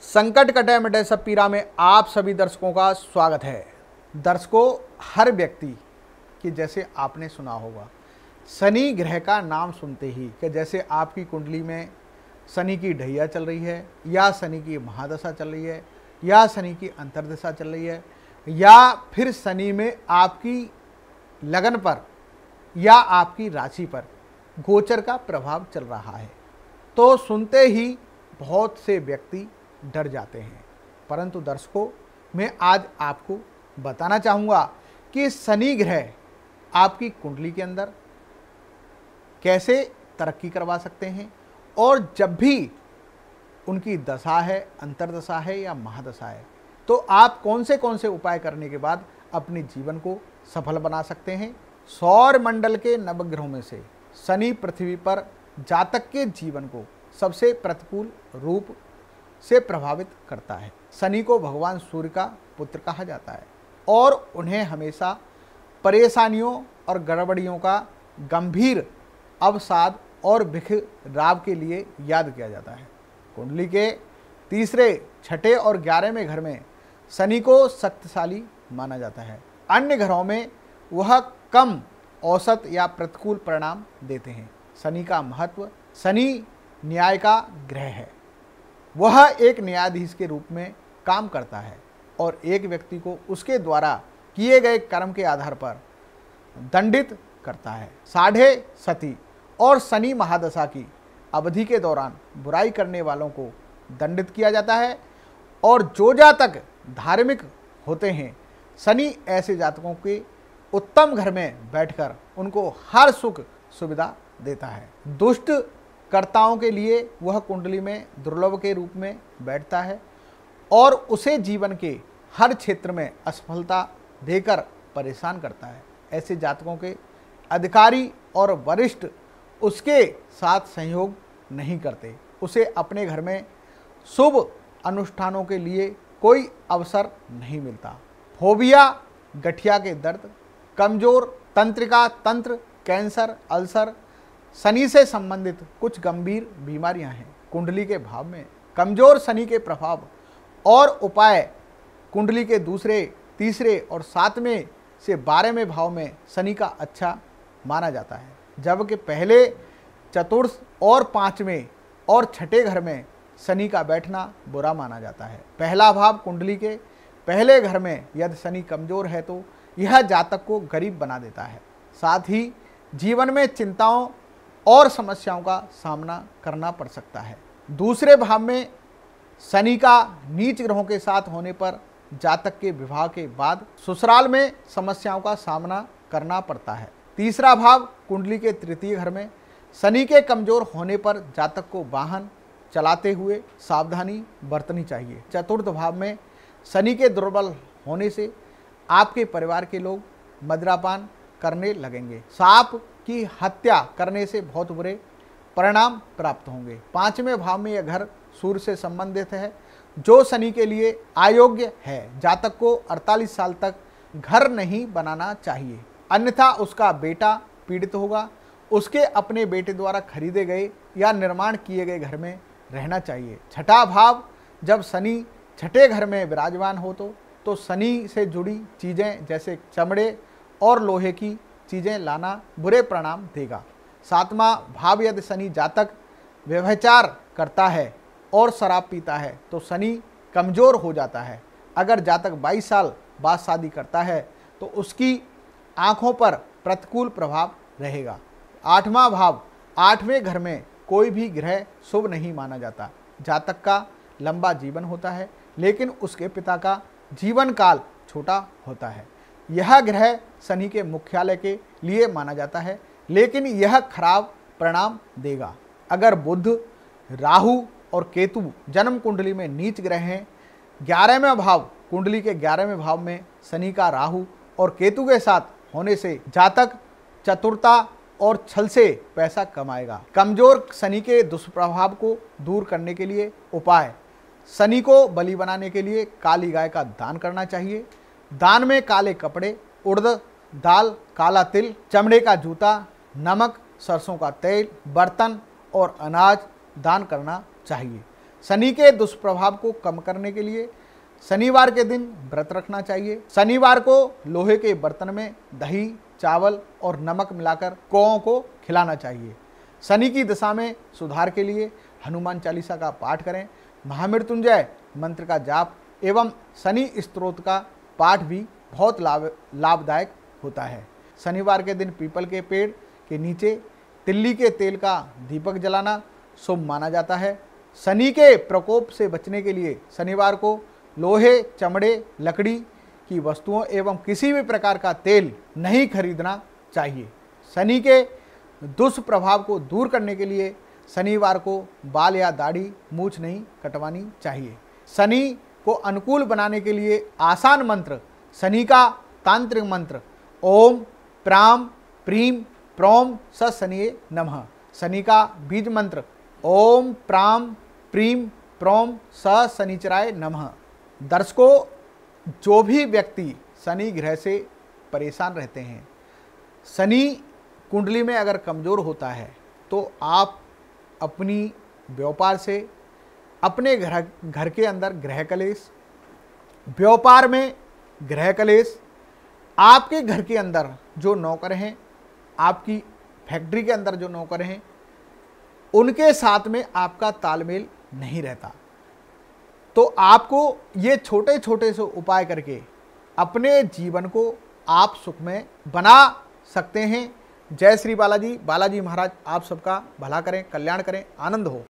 संकट कटे मिटे सब पीरा में आप सभी दर्शकों का स्वागत है। दर्शकों, हर व्यक्ति कि जैसे आपने सुना होगा शनि ग्रह का नाम सुनते ही कि जैसे आपकी कुंडली में शनि की ढैया चल रही है या शनि की महादशा चल रही है या शनि की अंतर्दशा चल रही है या फिर शनि में आपकी लगन पर या आपकी राशि पर गोचर का प्रभाव चल रहा है, तो सुनते ही बहुत से व्यक्ति डर जाते हैं। परंतु दर्शकों, मैं आज आपको बताना चाहूँगा कि शनि ग्रह आपकी कुंडली के अंदर कैसे तरक्की करवा सकते हैं और जब भी उनकी दशा है, अंतर्दशा है या महादशा है, तो आप कौन से उपाय करने के बाद अपने जीवन को सफल बना सकते हैं। सौर मंडल के नवग्रहों में से शनि पृथ्वी पर जातक के जीवन को सबसे प्रतिकूल रूप से प्रभावित करता है। शनि को भगवान सूर्य का पुत्र कहा जाता है और उन्हें हमेशा परेशानियों और गड़बड़ियों का गंभीर अवसाद और बिखराव के लिए याद किया जाता है। कुंडली के तीसरे, छठे और 11वें घर में शनि को शक्तिशाली माना जाता है। अन्य घरों में वह कम औसत या प्रतिकूल परिणाम देते हैं। शनि का महत्व, शनि न्याय का ग्रह है। वह एक न्यायाधीश के रूप में काम करता है और एक व्यक्ति को उसके द्वारा किए गए कर्म के आधार पर दंडित करता है। साढ़े सती और शनि महादशा की अवधि के दौरान बुराई करने वालों को दंडित किया जाता है और जो जातक धार्मिक होते हैं, शनि ऐसे जातकों के उत्तम घर में बैठकर उनको हर सुख सुविधा देता है। दुष्ट कर्ताओं के लिए वह कुंडली में दुर्लभ के रूप में बैठता है और उसे जीवन के हर क्षेत्र में असफलता देकर परेशान करता है। ऐसे जातकों के अधिकारी और वरिष्ठ उसके साथ सहयोग नहीं करते, उसे अपने घर में शुभ अनुष्ठानों के लिए कोई अवसर नहीं मिलता। फोबिया, गठिया के दर्द, कमजोर तंत्रिका तंत्र, कैंसर, अल्सर, शनि से संबंधित कुछ गंभीर बीमारियां हैं। कुंडली के भाव में कमजोर शनि के प्रभाव और उपाय कुंडली के दूसरे, तीसरे और 7वें से 12वें भाव में शनि का अच्छा माना जाता है, जबकि पहले, चतुर्थ और 5वें और 6ठे घर में शनि का बैठना बुरा माना जाता है। पहला भाव कुंडली के पहले घर में यदि शनि कमजोर है तो यह जातक को गरीब बना देता है, साथ ही जीवन में चिंताओं और समस्याओं का सामना करना पड़ सकता है। दूसरे भाव में शनि का नीच ग्रहों के साथ होने पर जातक के विवाह के बाद ससुराल में समस्याओं का सामना करना पड़ता है। तीसरा भाव कुंडली के तृतीय घर में शनि के कमजोर होने पर जातक को वाहन चलाते हुए सावधानी बरतनी चाहिए। चतुर्थ भाव में शनि के दुर्बल होने से आपके परिवार के लोग मदिरापान करने लगेंगे। सांप की हत्या करने से बहुत बुरे परिणाम प्राप्त होंगे। 5वें भाव में यह घर सूर्य से संबंधित है, जो शनि के लिए अयोग्य है। जातक को 48 साल तक घर नहीं बनाना चाहिए, अन्यथा उसका बेटा पीड़ित होगा। उसके अपने बेटे द्वारा खरीदे गए या निर्माण किए गए घर में रहना चाहिए। छठा भाव जब शनि छठे घर में विराजमान हो तो शनि से जुड़ी चीज़ें जैसे चमड़े और लोहे की चीज़ें लाना बुरे परिणाम देगा। 7वां भाव यदि शनि जातक व्यभिचार करता है और शराब पीता है तो शनि कमज़ोर हो जाता है। अगर जातक 22 साल बाद शादी करता है तो उसकी आँखों पर प्रतिकूल प्रभाव रहेगा। 8वां भाव, 8वें घर में कोई भी ग्रह शुभ नहीं माना जाता। जातक का लंबा जीवन होता है लेकिन उसके पिता का जीवन काल छोटा होता है। यह ग्रह शनि के मुख्यालय के लिए माना जाता है, लेकिन यह खराब परिणाम देगा। अगर बुध, राहु और केतु जन्म कुंडली में नीच ग्रह हैं, 11वें भाव कुंडली के 11वें भाव में शनि का राहु और केतु के साथ होने से जातक चतुरता और छल से पैसा कमाएगा। कमजोर शनि के दुष्प्रभाव को दूर करने के लिए उपाय, शनि को बलि बनाने के लिए काली गाय का दान करना चाहिए। दान में काले कपड़े, उड़द दाल, काला तिल, चमड़े का जूता, नमक, सरसों का तेल, बर्तन और अनाज दान करना चाहिए। शनि के दुष्प्रभाव को कम करने के लिए शनिवार के दिन व्रत रखना चाहिए। शनिवार को लोहे के बर्तन में दही, चावल और नमक मिलाकर कौओं को खिलाना चाहिए। शनि की दशा में सुधार के लिए हनुमान चालीसा का पाठ करें, महामृत्युंजय मंत्र का जाप एवं शनि स्तोत्र का पाठ भी बहुत लाभदायक होता है। शनिवार के दिन पीपल के पेड़ के नीचे तिल्ली के तेल का दीपक जलाना शुभ माना जाता है। शनि के प्रकोप से बचने के लिए शनिवार को लोहे, चमड़े, लकड़ी की वस्तुओं एवं किसी भी प्रकार का तेल नहीं खरीदना चाहिए। शनि के दुष्प्रभाव को दूर करने के लिए शनिवार को बाल या दाढ़ी, मूछ नहीं कटवानी चाहिए। शनि को अनुकूल बनाने के लिए आसान मंत्र, शनि का तांत्रिक मंत्र ओम प्राम प्रीम प्रोम स शनिये नमः। शनि का बीज मंत्र ओम प्राम प्रीम प्रोम स शनिचराय नमः। दर्शकों, जो भी व्यक्ति शनि ग्रह से परेशान रहते हैं, शनि कुंडली में अगर कमज़ोर होता है तो आप अपनी व्यापार से, अपने घर के अंदर ग्रह कलेश, व्यापार में ग्रह कलेश, आपके घर के अंदर जो नौकर हैं, आपकी फैक्ट्री के अंदर जो नौकर हैं, उनके साथ में आपका तालमेल नहीं रहता। तो आपको ये छोटे छोटे से उपाय करके अपने जीवन को आप सुखमय बना सकते हैं। जय श्री बालाजी। बालाजी महाराज आप सबका भला करें, कल्याण करें, आनंद हो।